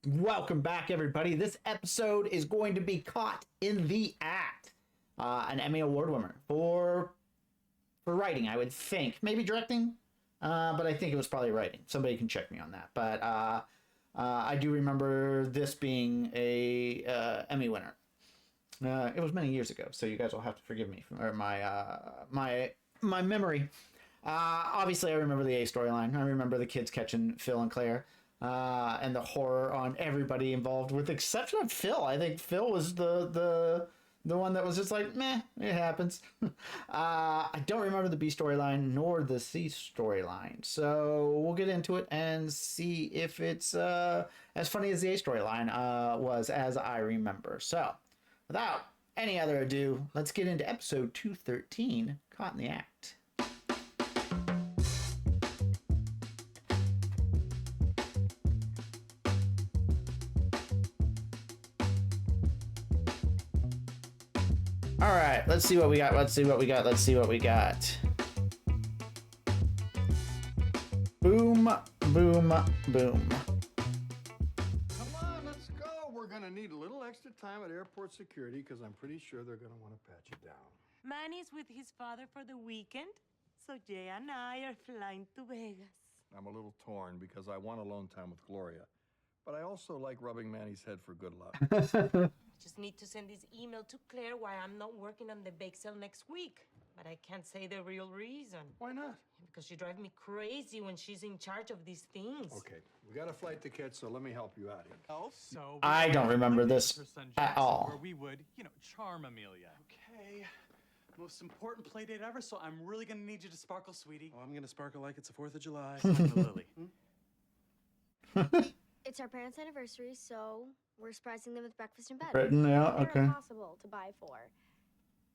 Welcome back, everybody. This episode is going to be Caught in the Act, an Emmy Award winner for writing, I would think, maybe directing, but I think it was probably writing. Somebody can check me on that. But I do remember this being a Emmy winner. It was many years ago, so you guys will have to forgive me for my memory. Obviously, I remember the A storyline. I remember the kids catching Phil and Claire, and the horror on everybody involved, with the exception of Phil. I think Phil was the one that was just like, meh, it happens. I don't remember the B storyline nor the C storyline, so we'll get into it and see if it's as funny as the A storyline was, as I remember. So, without any other ado, let's get into episode 213, Caught in the Act. All right, let's see what we got. Let's see what we got. Boom, boom, boom. Come on, let's go. We're gonna need a little extra time at airport security because I'm pretty sure they're gonna want to pat you down. Manny's with his father for the weekend, so Jay and I are flying to Vegas. I'm a little torn because I want alone time with Gloria, but I also like rubbing Manny's head for good luck. I just need to send this email to Claire why I'm not working on the bake sale next week. But I can't say the real reason. Why not? Because she drives me crazy when she's in charge of these things. Okay, we got a flight to catch, so let me help you out here. So I don't remember this at all. Where we would, charm Amelia. Okay. Most important play date ever, so I'm really gonna need you to sparkle, sweetie. Oh, I'm gonna sparkle like it's the 4th of July. Lily. It's our parents' anniversary, so we're surprising them with breakfast in bed. Written out, They're okay. impossible to buy for.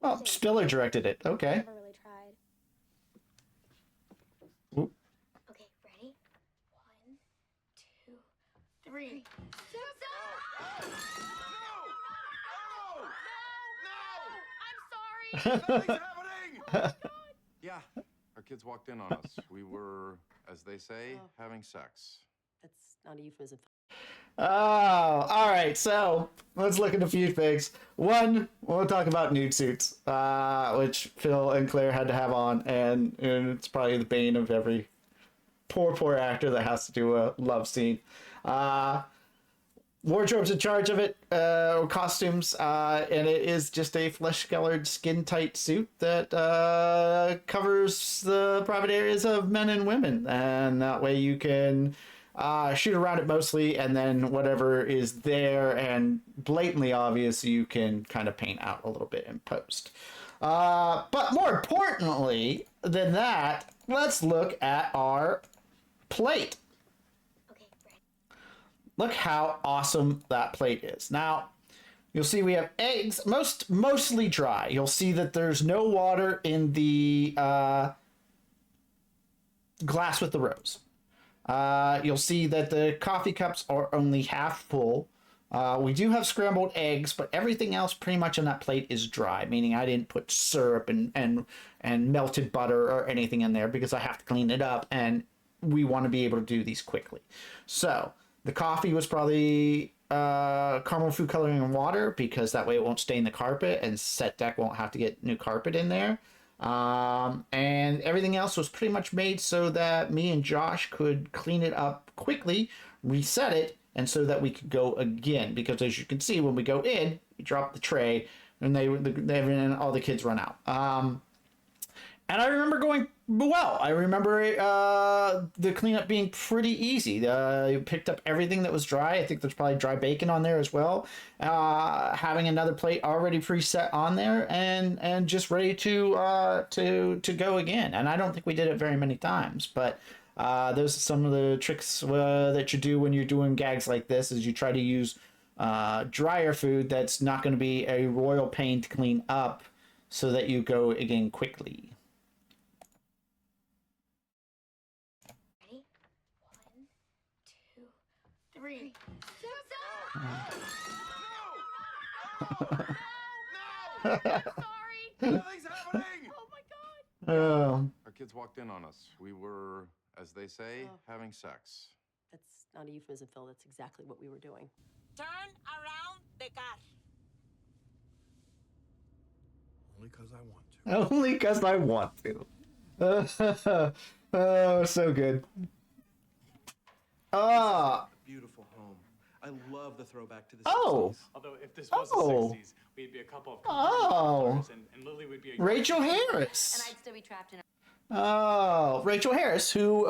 Well, Spiller directed it. Okay. Never really tried. Oop. Okay, ready? 1, 2, 3. Nothing's happening! Yeah, our kids walked in on us. We were, as they say, having sex. That's not a euphemism. Oh, all right. So let's look at a few things. One, we'll talk about nude suits, which Phil and Claire had to have on, and it's probably the bane of every poor actor that has to do a love scene. Wardrobe's in charge of it, or costumes, and it is just a flesh-colored, skin-tight suit that covers the private areas of men and women, and that way you can shoot around it mostly, and then whatever is there and blatantly obvious, you can kind of paint out a little bit in post. But more importantly than that, let's look at our plate. Okay, ready? Look how awesome that plate is. Now, you'll see we have eggs, mostly dry. You'll see that there's no water in the glass with the rose. You'll see that the coffee cups are only half full. We do have scrambled eggs, but everything else pretty much on that plate is dry, meaning I didn't put syrup and melted butter or anything in there because I have to clean it up, and we want to be able to do these quickly. So the coffee was probably caramel food coloring and water, because that way it won't stain the carpet and set deck won't have to get new carpet in there. And everything else was pretty much made so that me and Josh could clean it up quickly, reset it, and so that we could go again. Because as you can see, when we go in, we drop the tray, and and all the kids run out. And I remember going well. I remember the cleanup being pretty easy. You picked up everything that was dry. I think there's probably dry bacon on there as well. Having another plate already preset on there and just ready to go again. And I don't think we did it very many times, but those are some of the tricks that you do when you're doing gags like this. Is you try to use drier food that's not going to be a royal pain to clean up, so that you go again quickly. Ready? 1, 2, 3. Sorry! Nothing's happening! Oh my god! Oh. Our kids walked in on us. We were, as they say, having sex. That's Not a euphemism, Phil. That's exactly what we were doing. Turn around the car. Only because I want to. Only because I want to. Oh, so good. Beautiful home. I love the throwback to the Oh. 60s. Although if this was the Oh. 60s, we'd be a couple of Oh. and Lily would be a Rachel Harris. And I'd still be trapped in a... Oh, Rachel Harris, who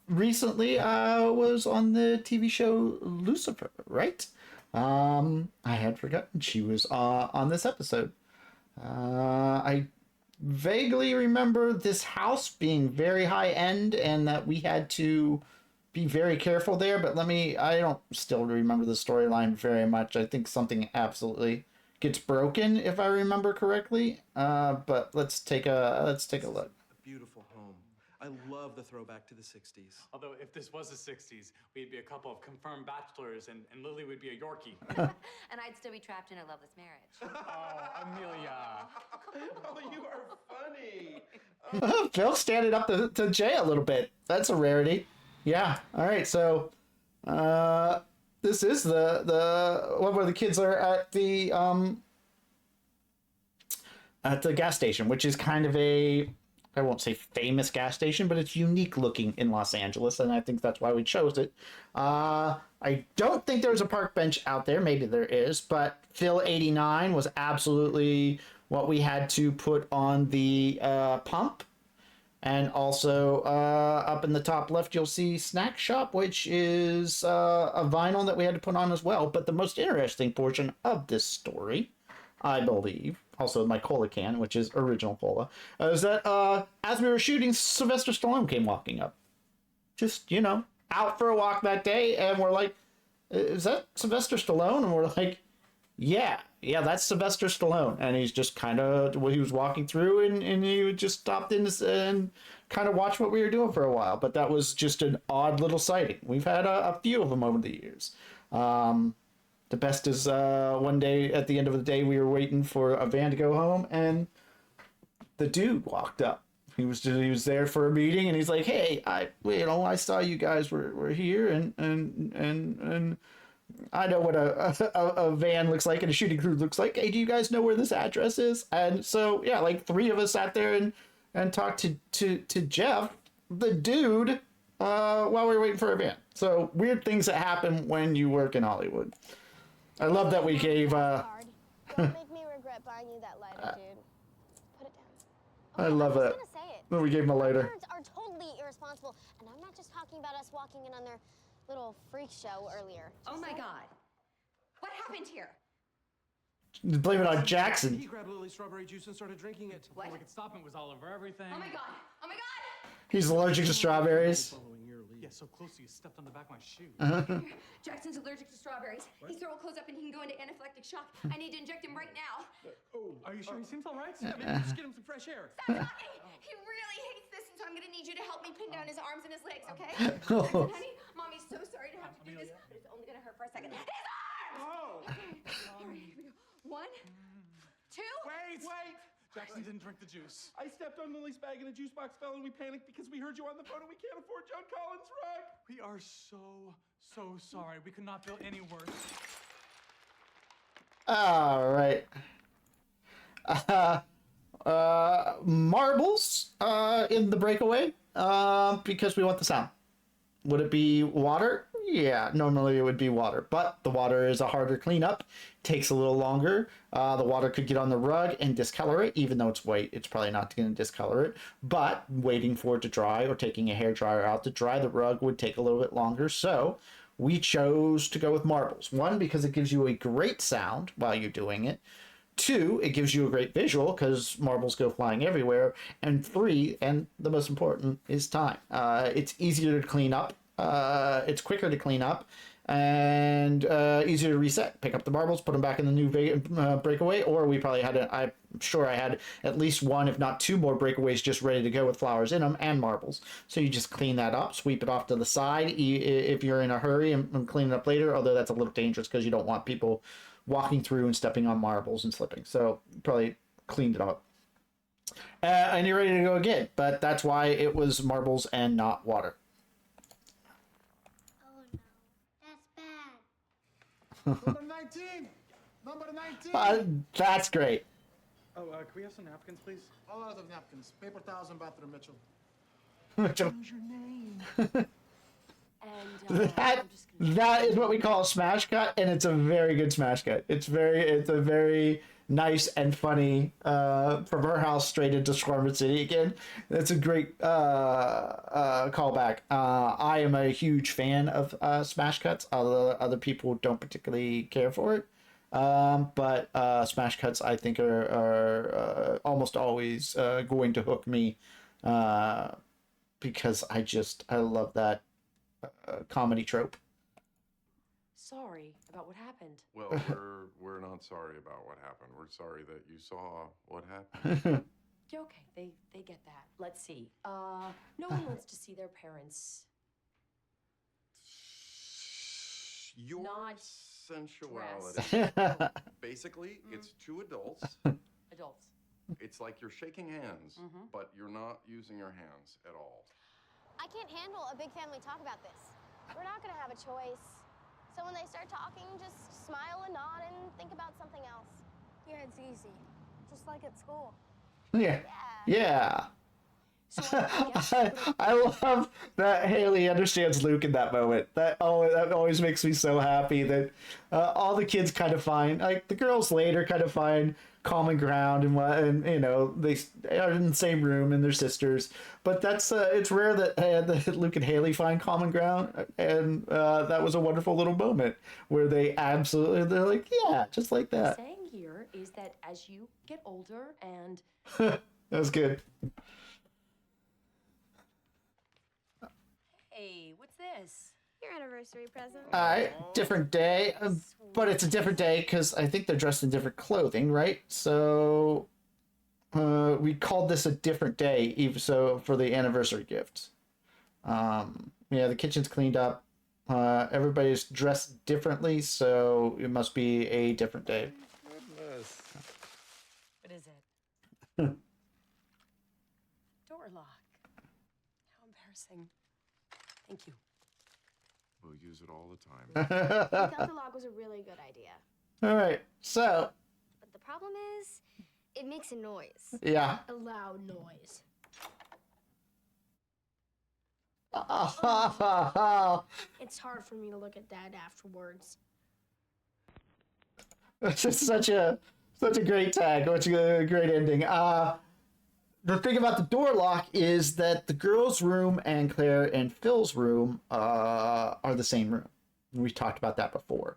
recently was on the TV show Lucifer, right? I had forgotten she was on this episode. I vaguely remember this house being very high end and that we had to be very careful there, but I don't still remember the storyline very much. I think something absolutely gets broken if I remember correctly. But let's take a look. A beautiful home. I love the throwback to the 60s. Although if this was the 60s, we'd be a couple of confirmed bachelors and Lily would be a Yorkie. And I'd still be trapped in a loveless marriage. Oh, Amelia. Oh, you are funny. Phil standing up to Jay a little bit. That's a rarity. Yeah. All right. So, this is the one where the kids are at the gas station, which is kind of I won't say famous gas station, but it's unique looking in Los Angeles, and I think that's why we chose it. I don't think there's a park bench out there. Maybe there is, but Phil 89 was absolutely what we had to put on the pump. And also up in the top left, you'll see Snack Shop, which is a vinyl that we had to put on as well. But the most interesting portion of this story, I believe, also my cola can, which is original cola, is that as we were shooting, Sylvester Stallone came walking up. Just, out for a walk that day. And we're like, is that Sylvester Stallone? And we're like, yeah, that's Sylvester Stallone. And he's just kind of, he was walking through and he just stopped in and kind of watched what we were doing for a while. But that was just an odd little sighting. We've had a few of them over the years. The best is one day at the end of the day, we were waiting for a van to go home and the dude walked up. He was there for a meeting and he's like, hey, I saw you guys were here and I know what a van looks like and a shooting crew looks like. Hey, do you guys know where this address is? And so, yeah, like 3 of us sat there and talked to Jeff, the dude, while we were waiting for a van. So weird things that happen when you work in Hollywood. I love that we gave... Don't make me regret buying you that lighter, dude. Put it down. I love it. I was gonna say it. That we gave him a lighter. Parents are totally irresponsible, and I'm not just talking about us walking in on their little freak show earlier. Oh my God. What happened here? Blame it on Jackson. He grabbed Lily's strawberry juice and started drinking it. Before we could stop him, it was all over everything. Oh my God. Oh my God. He's allergic to strawberries. Following your lead. Yeah, so close you stepped on the back of my shoe. Jackson's allergic to strawberries. His throat will close up and he can go into anaphylactic shock. I need to inject him right now. Are you sure he seems all right? Just get him some fresh air. Stop talking. He really hates this, and so I'm gonna need you to help me pin down his arms and his legs, okay? Jackson, honey, Mommy's so sorry to have to do this, but it's only gonna hurt for a second. His arms! Oh! Okay, here we go. 1, 2. Wait! Jackson didn't drink the juice. I stepped on Lily's bag and the juice box fell and we panicked because we heard you on the phone and we can't afford John Collins' rug. We are so sorry. We could not feel any worse. All right. Marbles in the breakaway because we want the sound. Would it be water? Yeah, normally it would be water, but the water is a harder cleanup, takes a little longer. The water could get on the rug and discolor it, even though it's white, it's probably not going to discolor it, but waiting for it to dry or taking a hair dryer out to dry the rug would take a little bit longer, so we chose to go with marbles. 1, because it gives you a great sound while you're doing it. 2, it gives you a great visual because marbles go flying everywhere. And 3, and the most important, is time. It's easier to clean up. It's quicker to clean up and easier to reset. Pick up the marbles, put them back in the new breakaway, or we probably had I'm sure I had at least 1, if not 2 more breakaways just ready to go with flowers in them and marbles. So you just clean that up, sweep it off to the side if you're in a hurry and clean it up later, although that's a little dangerous because you don't want people walking through and stepping on marbles and slipping. So probably cleaned it up. And you're ready to go again, but that's why it was marbles and not water. Number 19. Number 19. That's great. Oh, can we have some napkins, please? All out of napkins. Paper towels and bathroom, Mitchell. What's your name? And That is what we call a smash cut, and it's a very good smash cut. It's a very nice and funny from her house straight into Squirmid City again. That's a great callback. I am a huge fan of smash cuts. Other people don't particularly care for it, but smash cuts I think are almost always going to hook me because I love that comedy trope. sorry about what happened. Well, we're not sorry about what happened. We're sorry that you saw what happened. Yeah, okay, they get that. Let's see. No one wants to see their parents. Your Not sensuality. Basically, it's two adults. Adults. It's like you're shaking hands, but you're not using your hands at all. I can't handle a big family talk about this. We're not gonna have a choice. So when they start talking, just smile and nod and think about something else. Yeah, it's easy. Just like at school. Yeah. So I guess I love that Haley understands Luke in that moment. That always makes me so happy that all the kids kind of find, like the girls later kind of find common ground and you know they are in the same room and they're sisters. But that's it's rare that Luke and Haley find common ground, and that was a wonderful little moment where they're like, yeah, just like that. saying here is that as you get older and That was good. hey, what's this? Your anniversary present. All right, different day, but it's a different day because I think they're dressed in different clothing, right? So we called this a different day, even so for the anniversary gift. Yeah, the kitchen's cleaned up. Everybody's dressed differently, so it must be a different day. Goodness. What is it? Door lock. How embarrassing. Thank you. We'll use it all the time. I thought the lock was a really good idea. All right, so But the problem is, it makes a noise. yeah. A loud noise. It's hard for me to look at that afterwards. It's just such a great tag. Such a great ending. The thing about the door lock is that the girls' room and Claire and Phil's room are the same room. We talked about that before.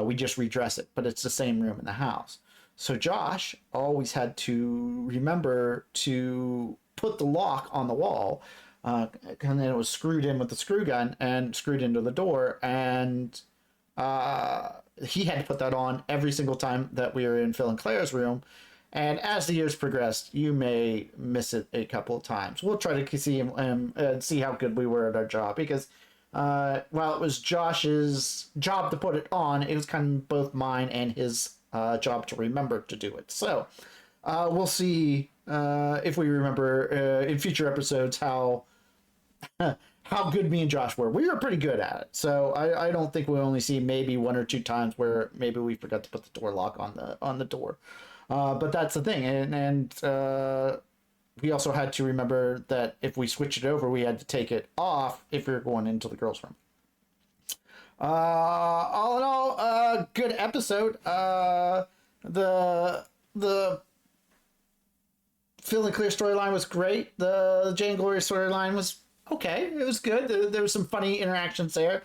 We just redress it, but it's the same room in the house. So Josh always had to remember to put the lock on the wall, and then it was screwed in with the screw gun and screwed into the door, and he had to put that on every single time that we were in Phil and Claire's room. And as the years progressed, you may miss it a couple of times. We'll try to see him and see how good we were at our job, because while it was Josh's job to put it on, it was kind of both mine and his job to remember to do it. So we'll see if we remember in future episodes how good me and Josh were. We were pretty good at it. So I don't think we'll only see maybe one or two times where maybe we forgot to put the door lock on the door. But that's the thing, and we also had to remember that if we switch it over, we had to take it off if we were going into the girls' room. All in all, good episode. The Phil and Claire storyline was great. The Jane Gloria storyline was okay. It was good. There was some funny interactions there.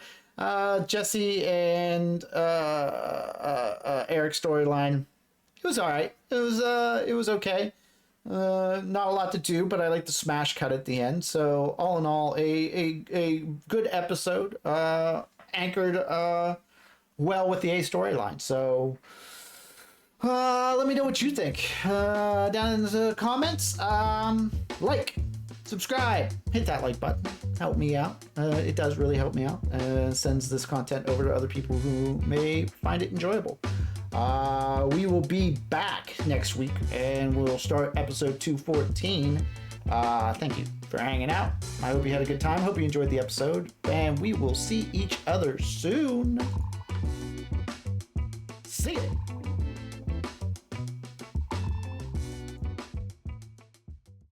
Jesse and Eric's storyline, it was all right. It was okay. Not a lot to do, but I like the smash cut at the end. So all in all, a good episode, anchored well with the A storyline. So let me know what you think down in the comments. Like, subscribe, hit that like button. Help me out. It does really help me out. Sends this content over to other people who may find it enjoyable. We will be back next week and we'll start episode 214. Thank you for hanging out. I hope you had a good time. Hope you enjoyed the episode, and we will see each other soon. See it.